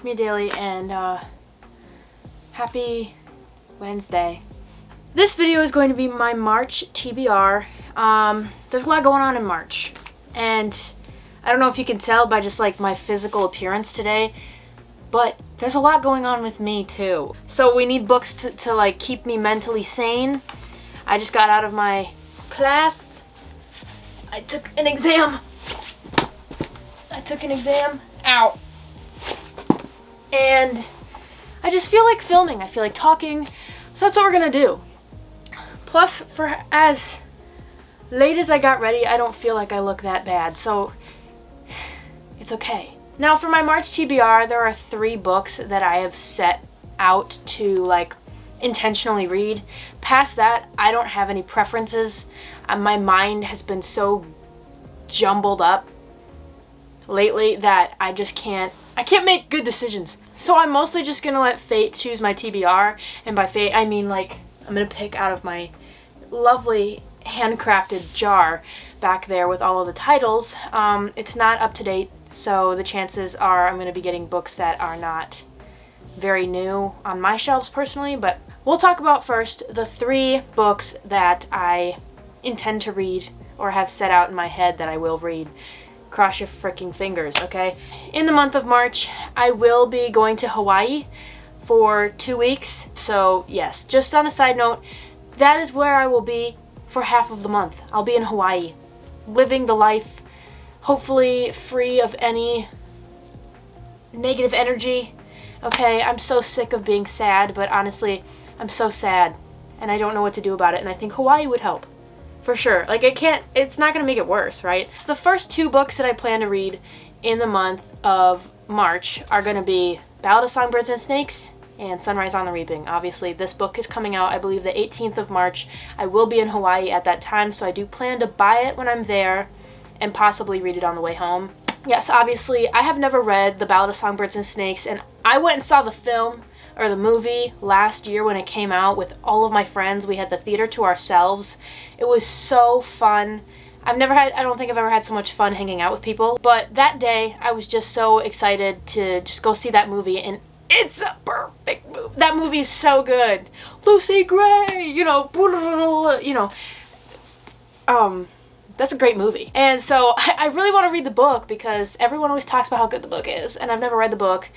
to me daily, and happy Wednesday. This video is going to be my March TBR. There's a lot going on in March, and I don't know if you can tell by just like my physical appearance today, but there's a lot going on with me too. So we need books to like keep me mentally sane. I just got out of my class. I took an exam. Ow. And I just feel like filming. I feel like talking. So that's what we're gonna do. Plus, for as late as I got ready, I don't feel like I look that bad. So it's okay. Now for my March TBR, there are 3 books that I have set out to like intentionally read. Past that, I don't have any preferences. My mind has been so jumbled up lately that I can't make good decisions. So I'm mostly just gonna let fate choose my TBR, and by fate I mean like I'm gonna pick out of my lovely handcrafted jar back there with all of the titles. It's not up to date, so the chances are I'm gonna be getting books that are not very new on my shelves personally, but we'll talk about first the 3 books that I intend to read or have set out in my head that I will read. Cross your freaking fingers, okay? In the month of March, I will be going to Hawaii for 2 weeks. So yes, just on a side note, that is where I will be for half of the month. I'll be in Hawaii, living the life, hopefully free of any negative energy. Okay, I'm so sick of being sad, but honestly, I'm so sad and I don't know what to do about it, and I think Hawaii would help. For sure. Like, it's not gonna make it worse, right? So the first 2 books that I plan to read in the month of March are gonna be Ballad of Songbirds and Snakes and Sunrise on the Reaping. Obviously, this book is coming out, I believe, the 18th of March. I will be in Hawaii at that time, so I do plan to buy it when I'm there and possibly read it on the way home. Yes, obviously, I have never read The Ballad of Songbirds and Snakes, and I went and saw the film, or the movie, last year when it came out with all of my friends. We had the theater to ourselves. It was so fun. I don't think I've ever had so much fun hanging out with people. But that day, I was just so excited to just go see that movie, and it's a perfect movie. That movie is so good. Lucy Gray, that's a great movie. And so I really want to read the book because everyone always talks about how good the book is, and I've never read the book.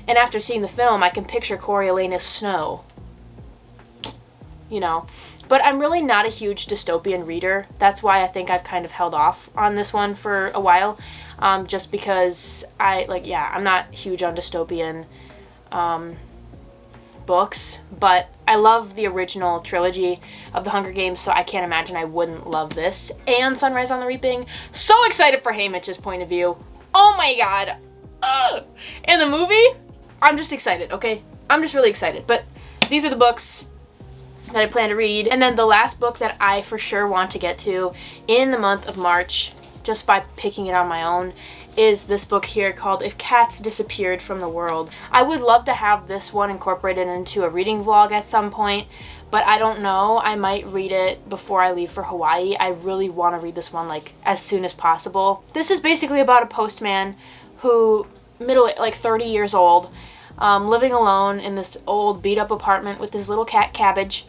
And after seeing the film, I can picture Coriolanus Snow. But I'm really not a huge dystopian reader. That's why I think I've kind of held off on this one for a while. Just because I'm not huge on dystopian books, but I love the original trilogy of The Hunger Games, so I can't imagine I wouldn't love this. And Sunrise on the Reaping. So excited for Haymitch's point of view. Oh my god. And the movie, I'm just excited, okay? I'm just really excited. But these are the books that I plan to read. And then the last book that I for sure want to get to in the month of March, just by picking it on my own, is this book here called If Cats Disappeared from the World. I would love to have this one incorporated into a reading vlog at some point, but I don't know. I might read it before I leave for Hawaii. I really want to read this one like as soon as possible. This is basically about a postman who, 30 years old, living alone in this old beat up apartment with his little cat Cabbage,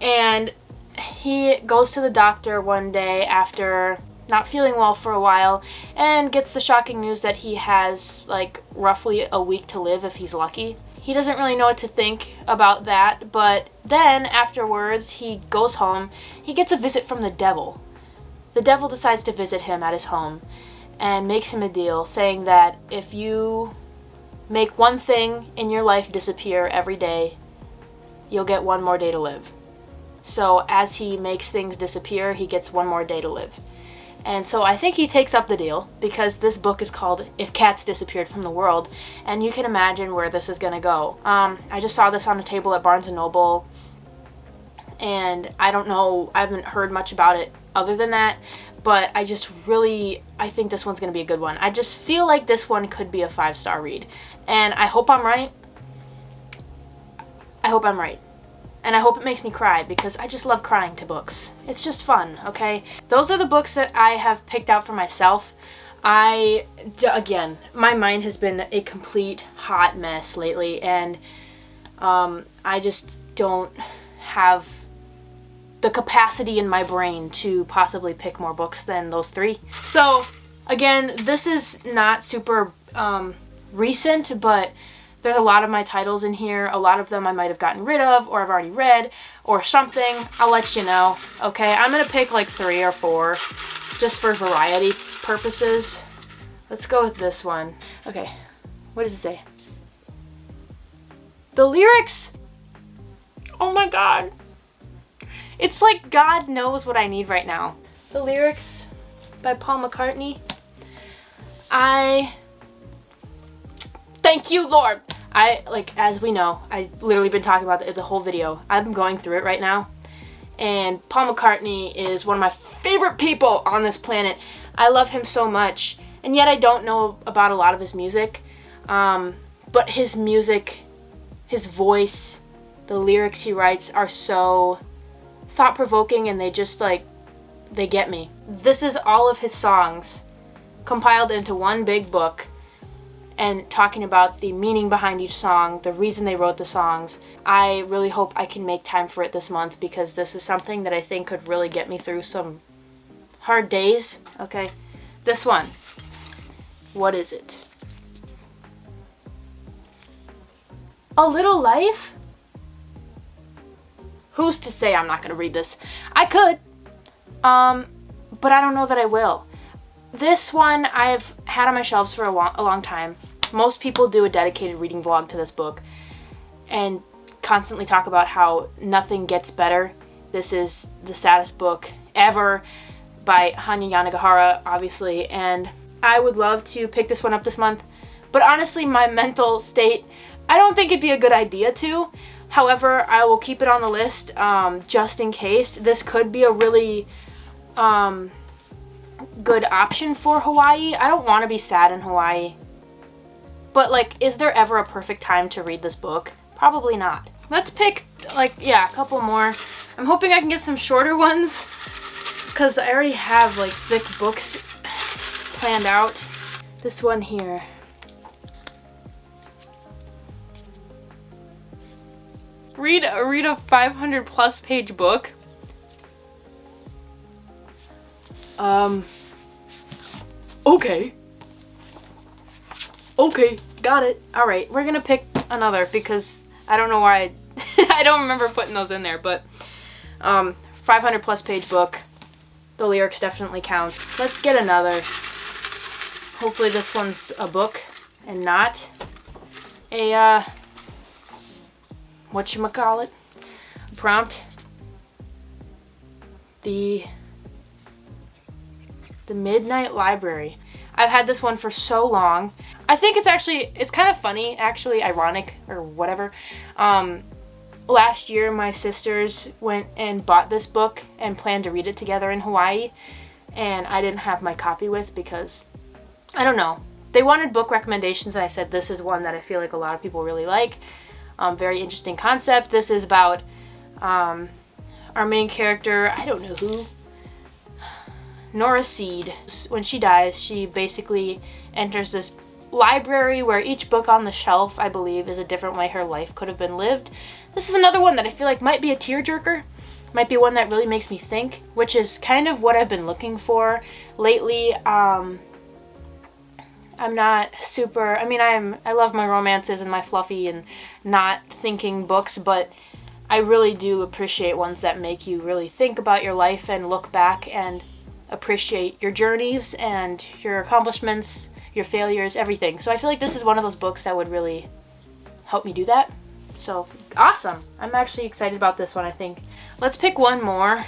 and he goes to the doctor one day after not feeling well for a while and gets the shocking news that he has like roughly a week to live if he's lucky. He doesn't really know what to think about that, but then afterwards he goes home. He gets a visit from the devil. The devil decides to visit him at his home and makes him a deal, saying that if you make one thing in your life disappear every day, you'll get one more day to live. So as he makes things disappear, he gets one more day to live. And so I think he takes up the deal, because this book is called If Cats Disappeared from the World, and you can imagine where this is going to go. I just saw this on a table at Barnes & Noble, and I don't know, I haven't heard much about it other than that, but I think this one's going to be a good one. I just feel like this one could be a 5-star read, and I hope I'm right. And I hope it makes me cry, because I just love crying to books. It's just fun, okay? Those are the books that I have picked out for myself. Again, my mind has been a complete hot mess lately, and I just don't have the capacity in my brain to possibly pick more books than those 3. So again, this is not super recent, but there's a lot of my titles in here. A lot of them I might have gotten rid of, or I've already read, or something. I'll let you know. Okay, I'm gonna pick like 3 or 4 just for variety purposes. Let's go with this one. Okay, what does it say? The lyrics, oh my god. It's like God knows what I need right now. The lyrics by Paul McCartney. Thank you, Lord. As we know, I've literally been talking about the whole video. I'm going through it right now. And Paul McCartney is one of my favorite people on this planet. I love him so much. And yet I don't know about a lot of his music. But his music, his voice, the lyrics he writes are so thought-provoking, and they just they get me. This is all of his songs compiled into one big book, and talking about the meaning behind each song, the reason they wrote the songs. I really hope I can make time for it this month, because this is something that I think could really get me through some hard days. Okay, this one. What is it? A Little Life? Who's to say I'm not going to read this? I could, but I don't know that I will. This one I've had on my shelves for a long time. Most people do a dedicated reading vlog to this book and constantly talk about how nothing gets better. This is the saddest book ever by Hanya Yanagihara, obviously, and I would love to pick this one up this month, but honestly, my mental state, I don't think it'd be a good idea to. However, I will keep it on the list just in case. This could be a really good option for Hawaii. I don't want to be sad in Hawaii. But, is there ever a perfect time to read this book? Probably not. Let's pick, a couple more. I'm hoping I can get some shorter ones, because I already have, thick books planned out. This one here. Read a 500 plus page book. Okay. Okay, got it. Alright, we're gonna pick another, because I don't know why I don't remember putting those in there, but 500 plus page book. The lyrics definitely count. Let's get another. Hopefully this one's a book and not a whatchamacallit, prompt. The Midnight Library. I've had this one for so long. I think it's kind of funny, actually, ironic, or whatever. Last year, my sisters went and bought this book and planned to read it together in Hawaii, and I didn't have my copy with because, I don't know. They wanted book recommendations, and I said this is one that I feel like a lot of people really like. Very interesting concept. This is about our main character, I don't know who, Nora Seed. When she dies, she basically enters this library where each book on the shelf, I believe, is a different way her life could have been lived. This is another one that I feel like might be a tearjerker. Might be one that really makes me think, which is kind of what I've been looking for lately. I'm not super, I love my romances and my fluffy and not thinking books, but I really do appreciate ones that make you really think about your life and look back and appreciate your journeys and your accomplishments, your failures, everything. So I feel like this is one of those books that would really help me do that. So, awesome. I'm actually excited about this one, I think. Let's pick one more.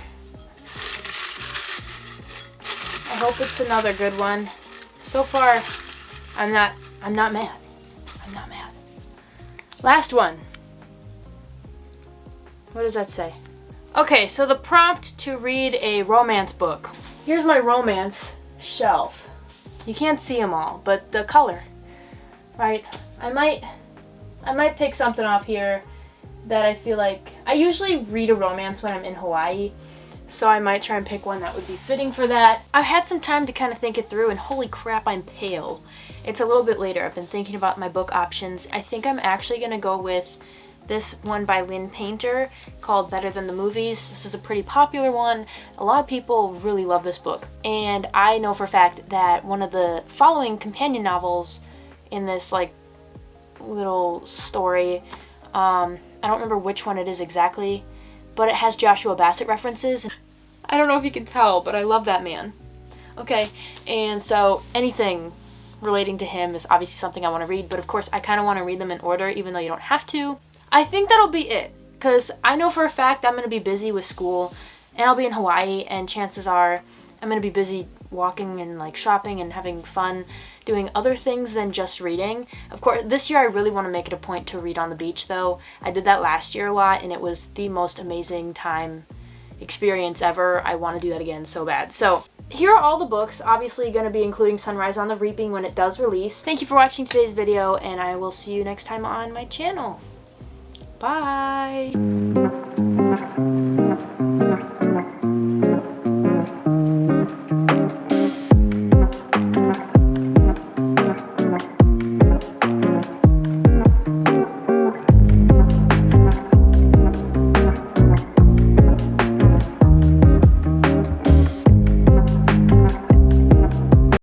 I hope it's another good one. So far, I'm not mad. I'm not mad. Last one. What does that say? Okay, so the prompt to read a romance book. Here's my romance shelf. You can't see them all, but the color, right? I might pick something off here that I feel like, I usually read a romance when I'm in Hawaii, So I might try and pick one that would be fitting for that. I've had some time to kind of think it through, and holy crap, I'm pale. It's a little bit later. I've been thinking about my book options. I think I'm actually going to go with this one by Lynn Painter called Better Than the Movies. This is a pretty popular one. A lot of people really love this book. And I know for a fact that one of the following companion novels in this like little story, I don't remember which one it is exactly, but it has Joshua Bassett references. I don't know if you can tell, but I love that man. Okay, and so anything relating to him is obviously something I want to read, but of course I kind of want to read them in order, even though you don't have to. I think that'll be it, because I know for a fact I'm going to be busy with school, and I'll be in Hawaii, and chances are I'm going to be busy walking and like shopping and having fun, doing other things than just reading. Of course, this year I really want to make it a point to read on the beach though. I did that last year a lot, and it was the most amazing experience ever. I want to do that again so bad. So here are all the books, obviously going to be including Sunrise on the Reaping when it does release. Thank you for watching today's video, and I will see you next time on my channel. Bye!